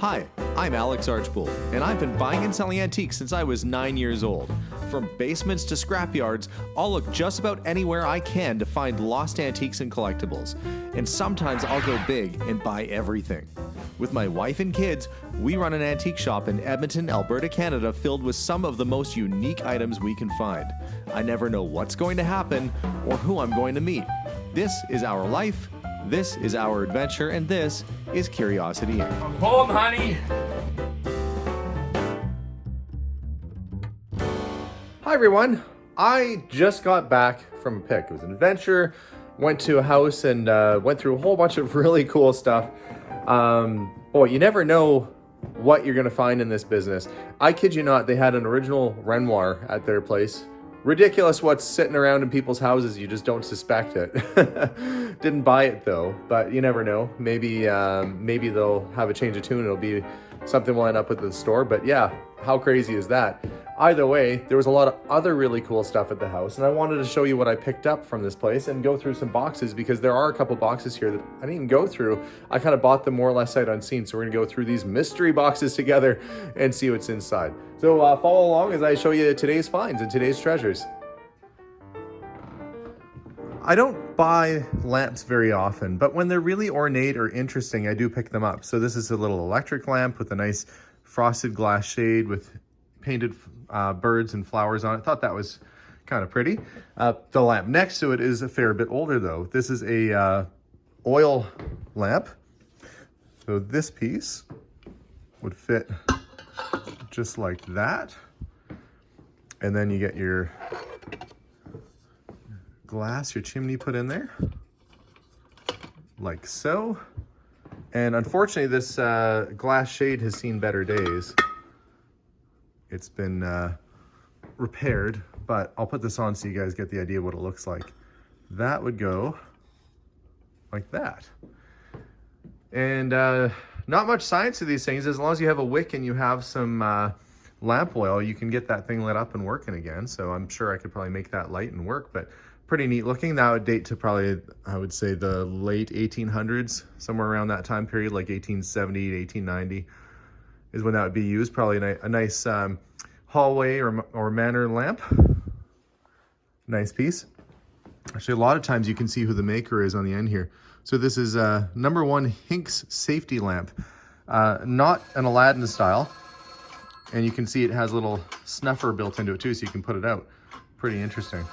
Hi, I'm Alex Archbold, and I've been buying and selling antiques since I was 9 years old. From basements to scrapyards, I'll look just about anywhere I can to find lost antiques and collectibles. And sometimes I'll go big and buy everything. With my wife and kids, we run an antique shop in Edmonton, Alberta, Canada, filled with some of the most unique items we can find. I never know what's going to happen or who I'm going to meet. This is our life, this is our adventure, and this is Curiosity Inc. I'm home, honey. Hi everyone, I just got back from a pick. It was an adventure, went to a house and went through a whole bunch of really cool stuff. Boy, you never know what you're gonna find in this business. I kid you not, they had an original Renoir at their place. Ridiculous what's sitting around in people's houses, you just don't suspect it. Didn't buy it though, but you never know. Maybe they'll have a change of tune, it'll be something we'll end up with at the store, but yeah, how crazy is that? Either way, there was a lot of other really cool stuff at the house, and I wanted to show you what I picked up from this place and go through some boxes, because there are a couple boxes here that I didn't even go through. I kind of bought them more or less sight unseen, so we're gonna go through these mystery boxes together and see what's inside. So follow along as I show you today's finds and today's treasures. I don't buy lamps very often, but when they're really ornate or interesting, I do pick them up. So this is a little electric lamp with a nice frosted glass shade with painted birds and flowers on it. Thought that was kind of pretty. The lamp next to it is a fair bit older though. This is a oil lamp. So this piece would fit just like that. And then you get your glass, your chimney put in there, like so. And unfortunately, this glass shade has seen better days. It's been repaired, but I'll put this on so you guys get the idea of what it looks like. That would go like that. And not much science to these things. As long as you have a wick and you have some lamp oil, you can get that thing lit up and working again. So I'm sure I could probably make that light and work, but pretty neat looking. That would date to probably, I would say, the late 1800s, somewhere around that time period, like 1870 to 1890 is when that would be used. Probably a nice hallway or manor lamp. Nice piece. Actually, a lot of times you can see who the maker is on the end here. So this is number 1 Hinks safety lamp. Not an Aladdin style. And you can see it has a little snuffer built into it too, so you can put it out. Pretty interesting.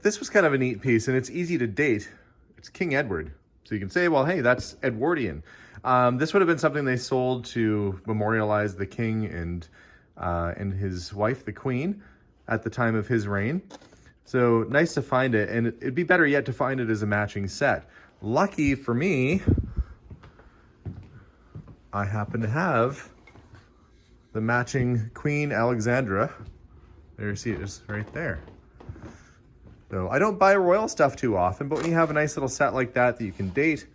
This was kind of a neat piece, and it's easy to date. It's King Edward. So you can say, well, hey, that's Edwardian. This would have been something they sold to memorialize the king and his wife, the queen, at the time of his reign. So nice to find it, and it'd be better yet to find it as a matching set. Lucky for me, I happen to have the matching Queen Alexandra. There you see it, just right there. So I don't buy royal stuff too often, but when you have a nice little set like that you can date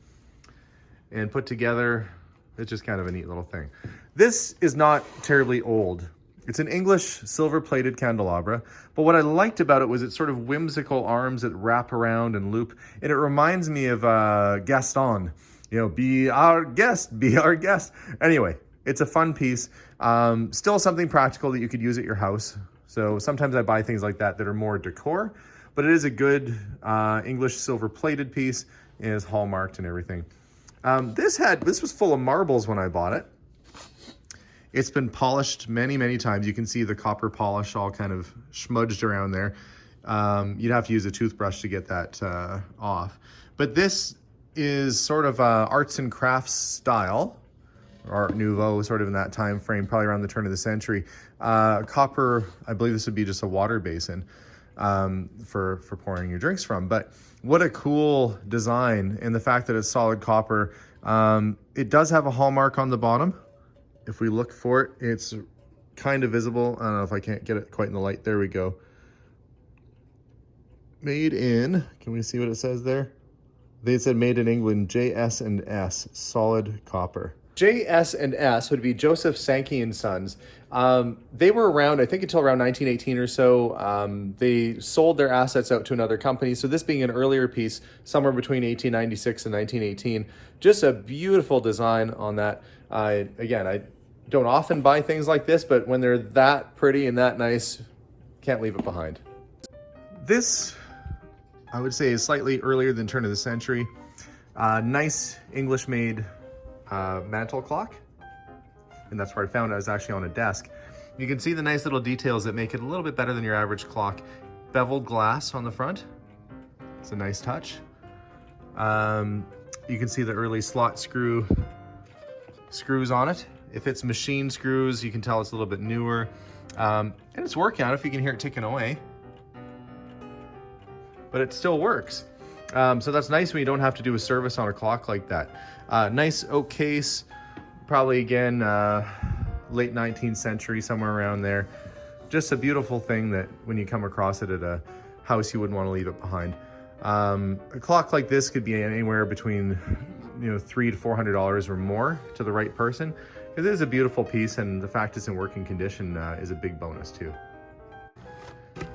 and put together, it's just kind of a neat little thing. This is not terribly old. It's an English silver-plated candelabra, but what I liked about it was its sort of whimsical arms that wrap around and loop, and it reminds me of Gaston. You know, be our guest, be our guest. Anyway, it's a fun piece. Still something practical that you could use at your house. So sometimes I buy things like that are more decor, but it is a good English silver-plated piece. It is hallmarked and everything. This was full of marbles when I bought it. It's been polished many, many times. You can see the copper polish all kind of smudged around there. You'd have to use a toothbrush to get that off. But this is sort of arts and crafts style, Art Nouveau, sort of in that time frame, probably around the turn of the century. Copper, I believe this would be just a water basin for pouring your drinks from. But what a cool design, and the fact that it's solid copper. It does have a hallmark on the bottom. If we look for it, it's kind of visible. I don't know if I can't get it quite in the light. There we go. Made in, can we see what it says there? They said made in England, JS&S, solid copper. JS&S would be Joseph Sankey and Sons. They were around, I think, until around 1918 or so. They sold their assets out to another company. So this being an earlier piece, somewhere between 1896 and 1918, just a beautiful design on that. Again, I don't often buy things like this, but when they're that pretty and that nice, can't leave it behind. This, I would say, is slightly earlier than turn of the century. Nice English-made mantle clock. And that's where I found it. I was actually on a desk. You can see the nice little details that make it a little bit better than your average clock. Beveled glass on the front. It's a nice touch. You can see the early slot screws on it. If it's machine screws, you can tell it's a little bit newer. And it's working out if you can hear it ticking away. But it still works. So that's nice when you don't have to do a service on a clock like that. Nice oak case, probably again, late 19th century, somewhere around there. Just a beautiful thing that when you come across it at a house, you wouldn't want to leave it behind. A clock like this could be anywhere between $300 to $400 or more to the right person. It is a beautiful piece, and the fact it's in working condition is a big bonus too.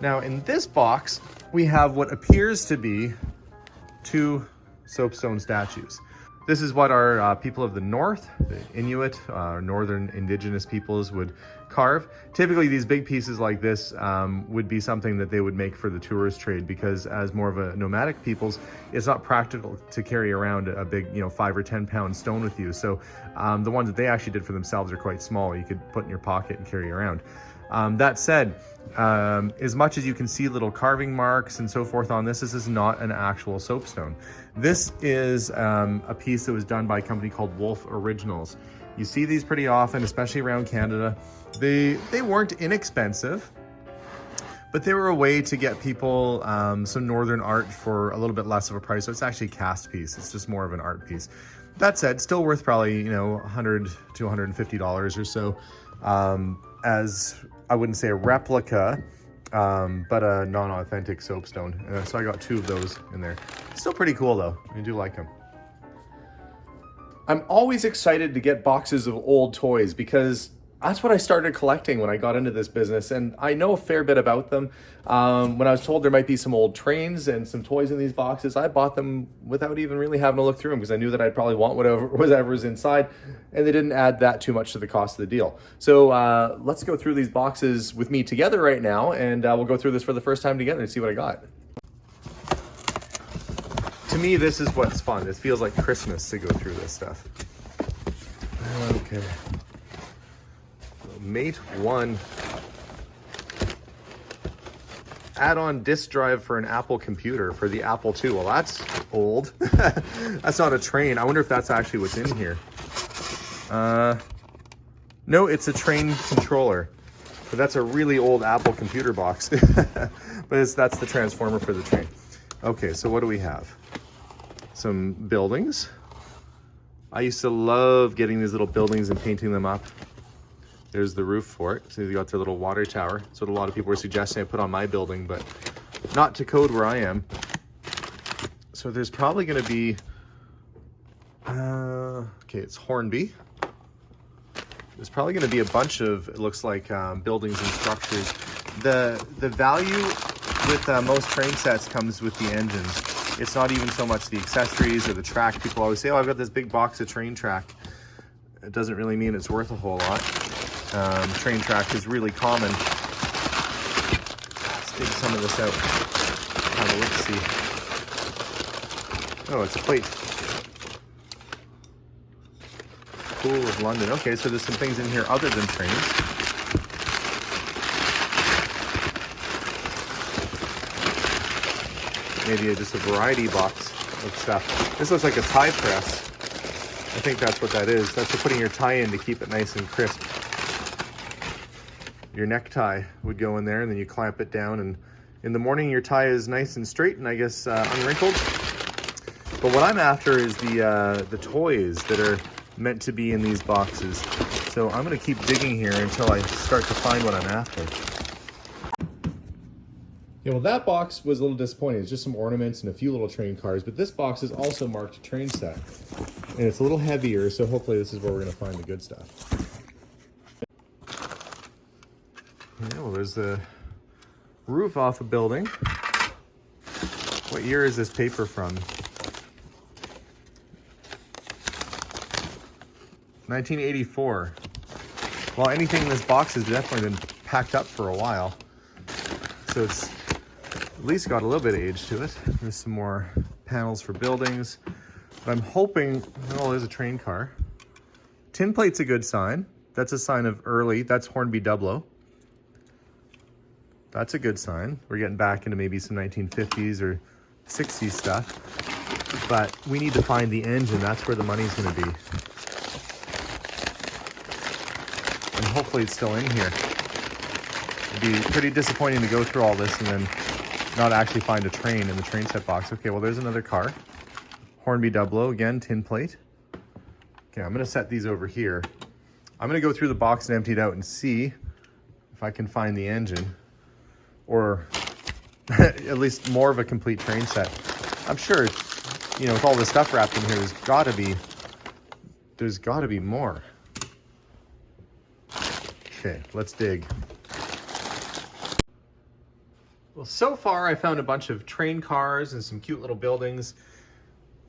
Now in this box, we have what appears to be 2 soapstone statues. This is what our people of the north, the Inuit, northern indigenous peoples would carve. Typically these big pieces like this would be something that they would make for the tourist trade, because as more of a nomadic peoples, it's not practical to carry around a big 5 or 10 pound stone with you. So the ones that they actually did for themselves are quite small. You could put in your pocket and carry around. That said, as much as you can see little carving marks and so forth on this is not an actual soapstone. This is a piece that was done by a company called Wolf Originals. You see these pretty often, especially around Canada. They weren't inexpensive, but they were a way to get people some northern art for a little bit less of a price. So it's actually a cast piece. It's just more of an art piece. That said, still worth probably $100 to $150 or so. As I wouldn't say a replica, but a non-authentic soapstone. So I got 2 of those in there. Still pretty cool though. I do like them. I'm always excited to get boxes of old toys because that's what I started collecting when I got into this business, and I know a fair bit about them. When I was told there might be some old trains and some toys in these boxes, I bought them without even really having to look through them because I knew that I'd probably want whatever's inside, and they didn't add that too much to the cost of the deal. So let's go through these boxes with me together right now, and we'll go through this for the first time together and see what I got. To me, this is what's fun. It feels like Christmas to go through this stuff. Okay. Mate 1 add-on disk drive for an Apple computer for the Apple II. Well, that's old. That's not a train. I wonder if that's actually what's in here. No, it's a train controller. But that's a really old Apple computer box. But that's the transformer for the train. Okay, so what do we have? Some buildings. I used to love getting these little buildings and painting them up. There's the roof for it. So you got the little water tower. That's what a lot of people were suggesting I put on my building, but not to code where I am. So there's probably going to be, okay, it's Hornby. There's probably going to be a bunch of, it looks like, buildings and structures. The value with most train sets comes with the engines. It's not even so much the accessories or the track. People always say, oh, I've got this big box of train track. It doesn't really mean it's worth a whole lot. Train track is really common. Let's dig some of this out. Have a look-see. Oh, it's a plate. Pool of London. Okay, so there's some things in here other than trains. Maybe just a variety box of stuff. This looks like a tie press. I think that's what that is. That's for putting your tie in to keep it nice and crisp. Your necktie would go in there, and then you clamp it down, and in the morning your tie is nice and straight and I guess unwrinkled. But what I'm after is the toys that are meant to be in these boxes. So I'm gonna keep digging here until I start to find what I'm after. Yeah, well, that box was a little disappointing. It's just some ornaments and a few little train cars, but this box is also marked train set. And it's a little heavier, so hopefully this is where we're gonna find the good stuff. Yeah, well, there's the roof off a building. What year is this paper from? 1984. Well, anything in this box has definitely been packed up for a while. So it's at least got a little bit of age to it. There's some more panels for buildings. But I'm hoping, oh, there's a train car. Tin plate's a good sign. That's a sign of early, that's Hornby Dublo. That's a good sign. We're getting back into maybe some 1950s or 60s stuff. But we need to find the engine. That's where the money's gonna be. And hopefully it's still in here. It'd be pretty disappointing to go through all this and then not actually find a train in the train set box. Okay, well there's another car. Hornby Dublo, again, tin plate. Okay, I'm gonna set these over here. I'm gonna go through the box and empty it out and see if I can find the engine, or at least more of a complete train set. I'm sure, you know, with all this stuff wrapped in here, there's gotta be more. Okay, let's dig. Well, so far I found a bunch of train cars and some cute little buildings.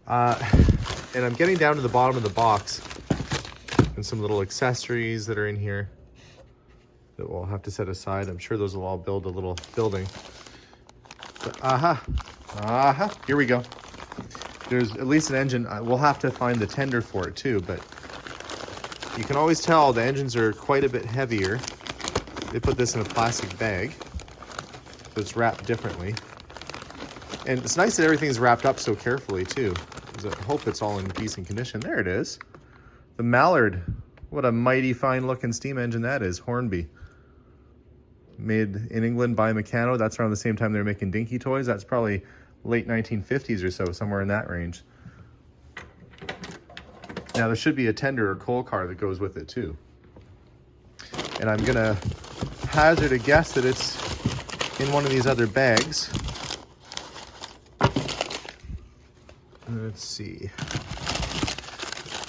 And I'm getting down to the bottom of the box and some little accessories that are in here that we'll have to set aside. I'm sure those will all build a little building. But, here we go. There's at least an engine. We'll have to find the tender for it too, but you can always tell the engines are quite a bit heavier. They put this in a plastic bag, so it's wrapped differently. And it's nice that everything's wrapped up so carefully too. I hope it's all in decent condition. There it is. The Mallard. What a mighty fine looking steam engine that is. Hornby. Made in England by Meccano. That's around the same time they were making Dinky toys. That's probably late 1950s or so, somewhere in that range. Now there should be a tender or coal car that goes with it too. And I'm gonna hazard a guess that it's in one of these other bags. Let's see.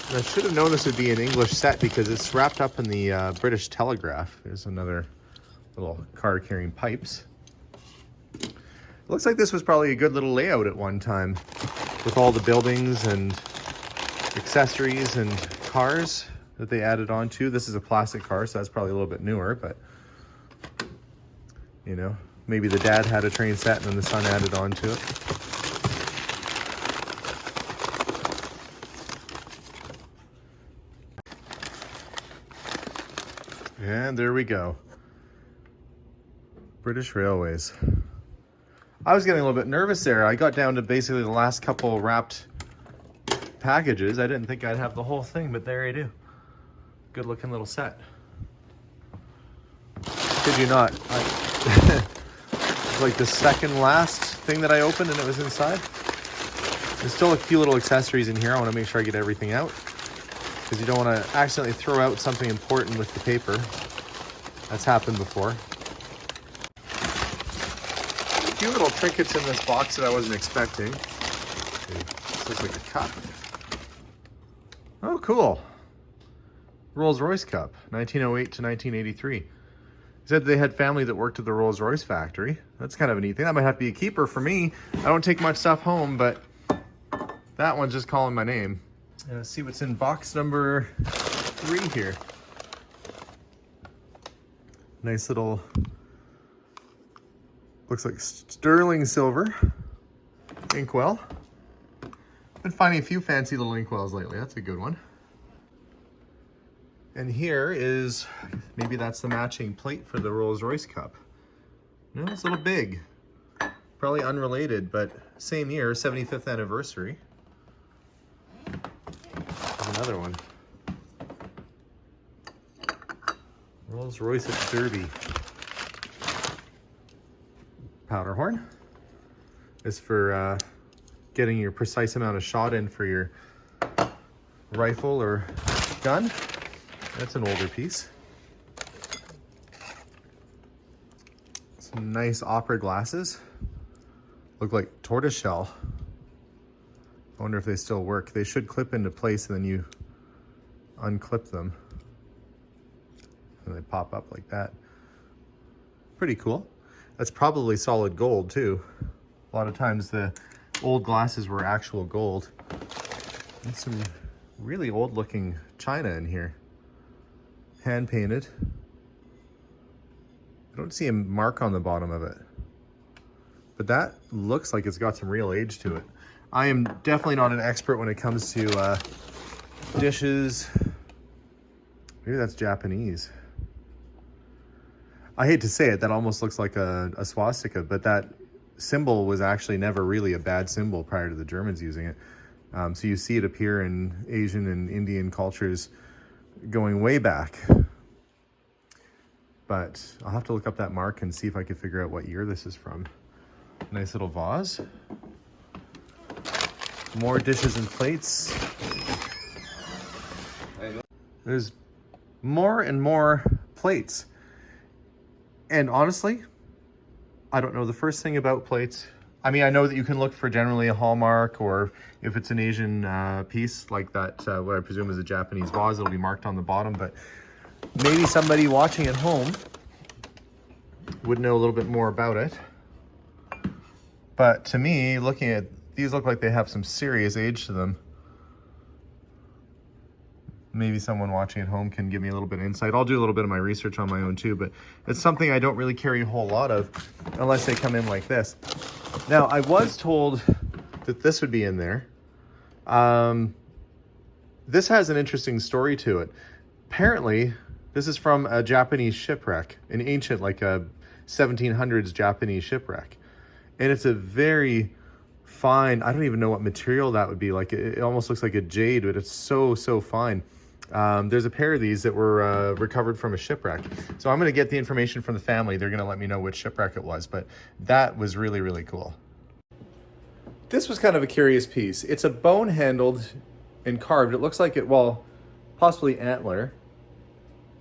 I should have known this would be an English set because it's wrapped up in the British Telegraph. There's another little car carrying pipes. It looks like this was probably a good little layout at one time with all the buildings and accessories and cars that they added on to. This is a plastic car, so that's probably a little bit newer, but you know, maybe the dad had a train set and then the son added on to it. And there we go. British Railways. I was getting a little bit nervous there. I got down to basically the last couple wrapped packages. I didn't think I'd have the whole thing, but there I do. Good looking little set. Kid you not. It's like the second last thing that I opened and it was inside. There's still a few little accessories in here. I want to make sure I get everything out, because you don't want to accidentally throw out something important with the paper. That's happened before. A few little trinkets in this box that I wasn't expecting. Okay, this looks like a cup. Oh, cool. Rolls-Royce cup, 1908 to 1983. He said they had family that worked at the Rolls-Royce factory. That's kind of a neat thing. That might have to be a keeper for me. I don't take much stuff home, but that one's just calling my name. Let's see what's in box number 3 here. Nice little, looks like sterling silver inkwell. Been finding a few fancy little inkwells lately. That's a good one. And here is, maybe that's the matching plate for the Rolls-Royce cup. No, it's a little big. Probably unrelated, but same year, 75th anniversary. Another one. Rolls-Royce at Derby. Powder horn. Is for getting your precise amount of shot in for your rifle or gun. That's an older piece. Some nice opera glasses. Look like tortoiseshell. I wonder if they still work. They should clip into place and then you unclip them. And they pop up like that. Pretty cool. That's probably solid gold too. A lot of times the old glasses were actual gold. And some really old looking china in here. Hand painted. I don't see a mark on the bottom of it, but that looks like it's got some real age to it. I am definitely not an expert when it comes to dishes. Maybe that's Japanese. I hate to say it, that almost looks like a swastika, but that symbol was actually never really a bad symbol prior to the Germans using it. So you see it appear in Asian and Indian cultures going way back. But I'll have to look up that mark and see if I can figure out what year this is from. Nice little vase. More dishes and plates. There's more and more plates. And honestly, I don't know the first thing about plates. I mean, I know that you can look for generally a hallmark, or if it's an Asian piece like that, what I presume is a Japanese vase, it'll be marked on the bottom, but maybe somebody watching at home would know a little bit more about it. But to me, looking at these, look like they have some serious age to them. Maybe someone watching at home can give me a little bit of insight. I'll do a little bit of my research on my own too, but it's something I don't really carry a whole lot of unless they come in like this. Now, I was told that this would be in there. This has an interesting story to it. Apparently, this is from a Japanese shipwreck, an ancient, like a 1700s Japanese shipwreck. And it's a very fine, I don't even know what material that would be. Like, it almost looks like a jade, but it's so, so fine. There's a pair of these that were recovered from a shipwreck. So I'm going to get the information from the family. They're going to let me know which shipwreck it was, but that was really, really cool. This was kind of a curious piece. It's a bone handled and carved. It looks like it, well, possibly antler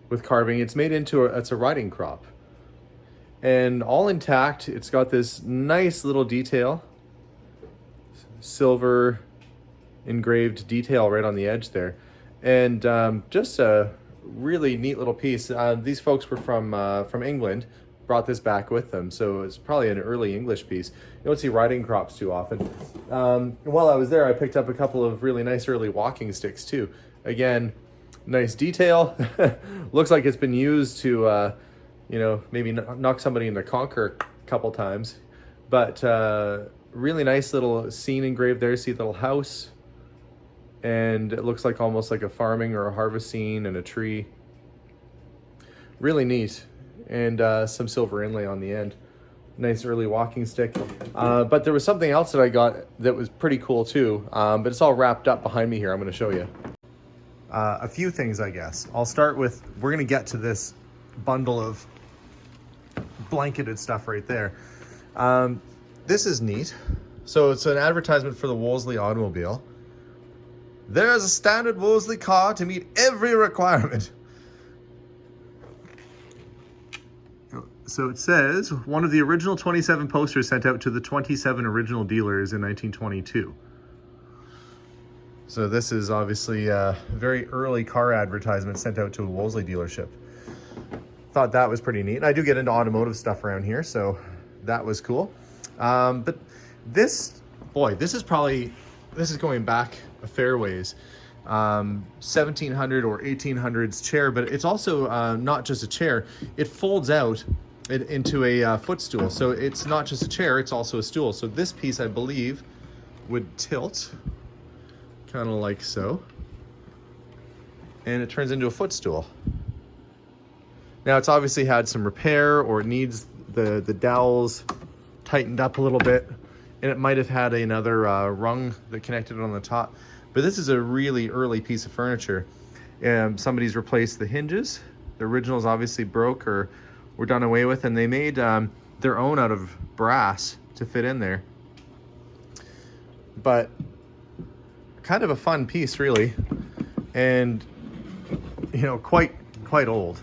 with carving. It's made into it's a riding crop. And all intact, it's got this nice little detail. Silver engraved detail right on the edge there. And just a really neat little piece. These folks were from England, brought this back with them, so it's probably an early English piece. You don't see riding crops too often. While I was there, I picked up a couple of really nice early walking sticks too. Again, nice detail. Looks like it's been used to, you know, maybe knock somebody into conquer a couple times. But really nice little scene engraved there. See the little house. And it looks like almost like a farming or a harvest scene and a tree. Really neat. And some silver inlay on the end. Nice early walking stick. But there was something else that I got that was pretty cool too. But it's all wrapped up behind me here. I'm going to show you. A few things, I guess. I'll start with, we're going to get to this bundle of blanketed stuff right there. This is neat. So it's an advertisement for the Wolseley Automobile. There's a standard Wolseley car to meet every requirement. So it says, one of the original 27 posters sent out to the 27 original dealers in 1922. So this is obviously a very early car advertisement sent out to a Wolseley dealership. Thought that was pretty neat. I do get into automotive stuff around here, so that was cool. But this, boy, this is going back a fair ways. 1700 or 1800s chair, but it's also not just a chair. It folds out into a footstool. So it's not just a chair, it's also a stool. So this piece, I believe, would tilt, kind of like so. And it turns into a footstool. Now it's obviously had some repair, or it needs the dowels tightened up a little bit. And it might have had another rung that connected it on the top. But this is a really early piece of furniture. Somebody's replaced the hinges. The originals obviously broke or were done away with, and they made their own out of brass to fit in there. But kind of a fun piece, really. And, you know, quite old.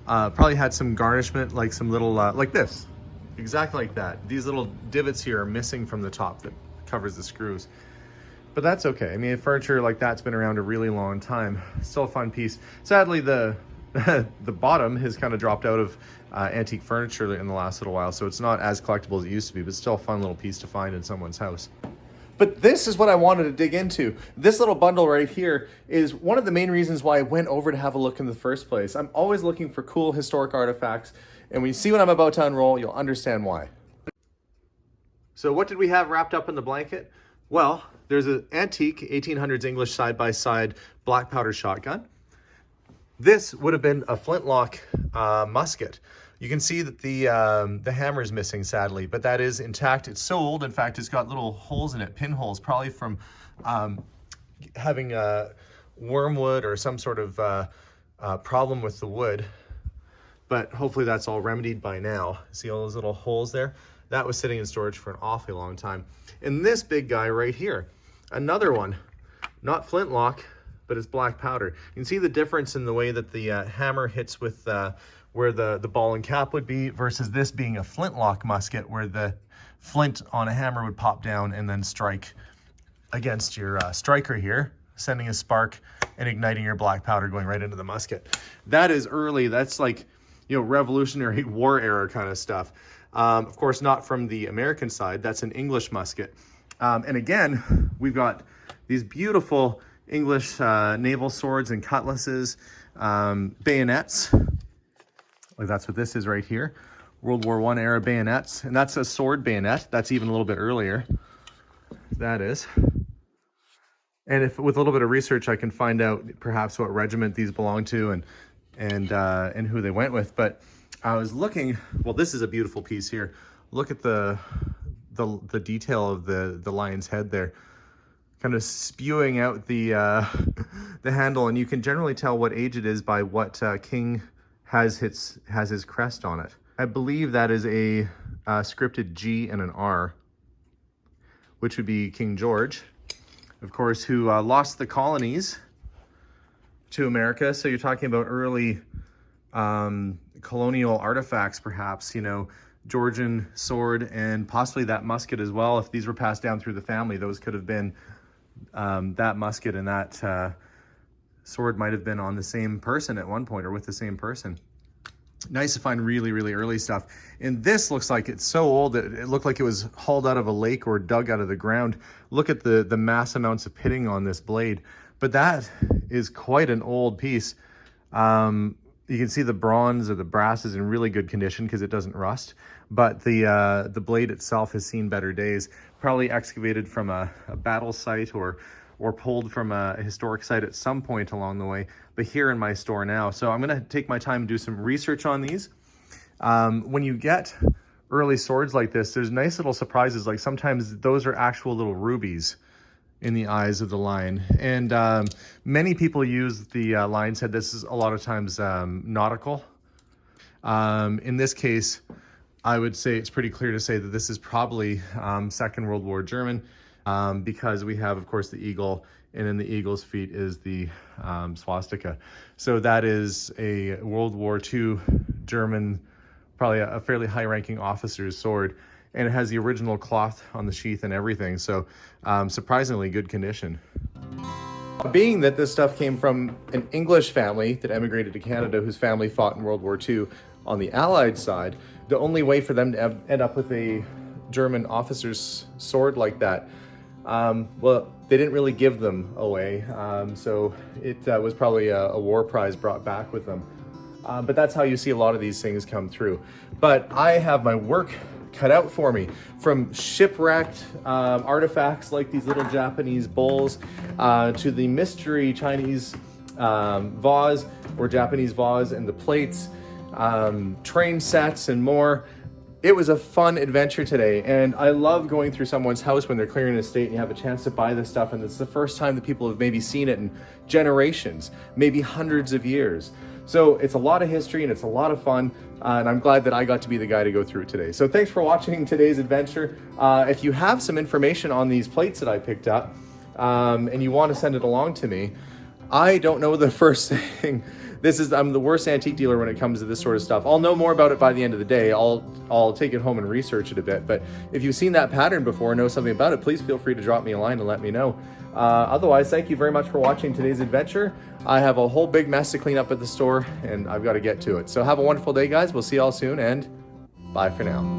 Probably had some garnishment, like some little, like this. Exactly like that. These little divots here are missing from the top that covers the screws. But that's okay. I mean, furniture like that's been around a really long time. Still a fun piece. Sadly, the the bottom has kind of dropped out of antique furniture in the last little while, so it's not as collectible as it used to be, but still a fun little piece to find in someone's house. But this is what I wanted to dig into. This little bundle right here is one of the main reasons why I went over to have a look in the first place. I'm always looking for cool historic artifacts, and when you see what I'm about to unroll, you'll understand why. So what did we have wrapped up in the blanket? Well, there's an antique 1800s English side-by-side black powder shotgun. This would have been a flintlock musket. You can see that the hammer is missing, sadly, but that is intact. It's so old, in fact, it's got little holes in it, pinholes, probably from having wormwood or some sort of problem with the wood. But hopefully that's all remedied by now. See all those little holes there? That was sitting in storage for an awfully long time. And this big guy right here, another one, not flintlock, but it's black powder. You can see the difference in the way that the hammer hits with where the ball and cap would be versus this being a flintlock musket where the flint on a hammer would pop down and then strike against your striker here, sending a spark and igniting your black powder going right into the musket. That is early, that's like, you know, Revolutionary War era kind of stuff. Of course, not from the American side, that's an English musket. And again, we've got these beautiful English naval swords and cutlasses, bayonets. Like that's what this is right here. World War I era bayonets. And that's a sword bayonet. That's even a little bit earlier. That is. And if with a little bit of research, I can find out perhaps what regiment these belong to and who they went with. But I was looking, well, this is a beautiful piece here. Look at the detail of the lion's head there, kind of spewing out the handle, and you can generally tell what age it is by what king has his crest on it. I believe that is a scripted G and an R, which would be King George, of course, who lost the colonies to America. So you're talking about early colonial artifacts, perhaps, you know, Georgian sword and possibly that musket as well. If these were passed down through the family, those could have been that musket and that sword might have been on the same person at one point or with the same person. Nice to find really, really early stuff. And this looks like it's so old that it looked like it was hauled out of a lake or dug out of the ground. Look at the mass amounts of pitting on this blade. But that is quite an old piece. You can see the bronze or the brass is in really good condition because it doesn't rust. But the blade itself has seen better days. Probably excavated from a battle site or pulled from a historic site at some point along the way, but here in my store now. So I'm gonna take my time and do some research on these. When you get early swords like this, there's nice little surprises. Like sometimes those are actual little rubies in the eyes of the lion. And many people use the lion's head. This is a lot of times nautical. In this case, I would say it's pretty clear to say that this is probably Second World War German, because we have, of course, the eagle, and in the eagle's feet is the swastika. So that is a World War II German, probably a fairly high-ranking officer's sword, and it has the original cloth on the sheath and everything. So surprisingly good condition. Being that this stuff came from an English family that emigrated to Canada, whose family fought in World War II on the Allied side, the only way for them to end up with a German officer's sword like that, well, they didn't really give them away. So it was probably a war prize brought back with them. But that's how you see a lot of these things come through. But I have my work cut out for me, from shipwrecked artifacts like these little Japanese bowls to the mystery Chinese vase or Japanese vase and the plates, train sets and more. It was a fun adventure today, and I love going through someone's house when they're clearing an estate and you have a chance to buy this stuff, and it's the first time that people have maybe seen it in generations, maybe hundreds of years. So it's a lot of history and it's a lot of fun, and I'm glad that I got to be the guy to go through it today. So thanks for watching today's adventure. If you have some information on these plates that I picked up, and you want to send it along to me, I don't know the first thing. I'm the worst antique dealer when it comes to this sort of stuff. I'll know more about it by the end of the day. I'll take it home and research it a bit. But if you've seen that pattern before, know something about it, please feel free to drop me a line and let me know. Otherwise, thank you very much for watching today's adventure. I have a whole big mess to clean up at the store, and I've got to get to it. So have a wonderful day, guys. We'll see you all soon, and bye for now.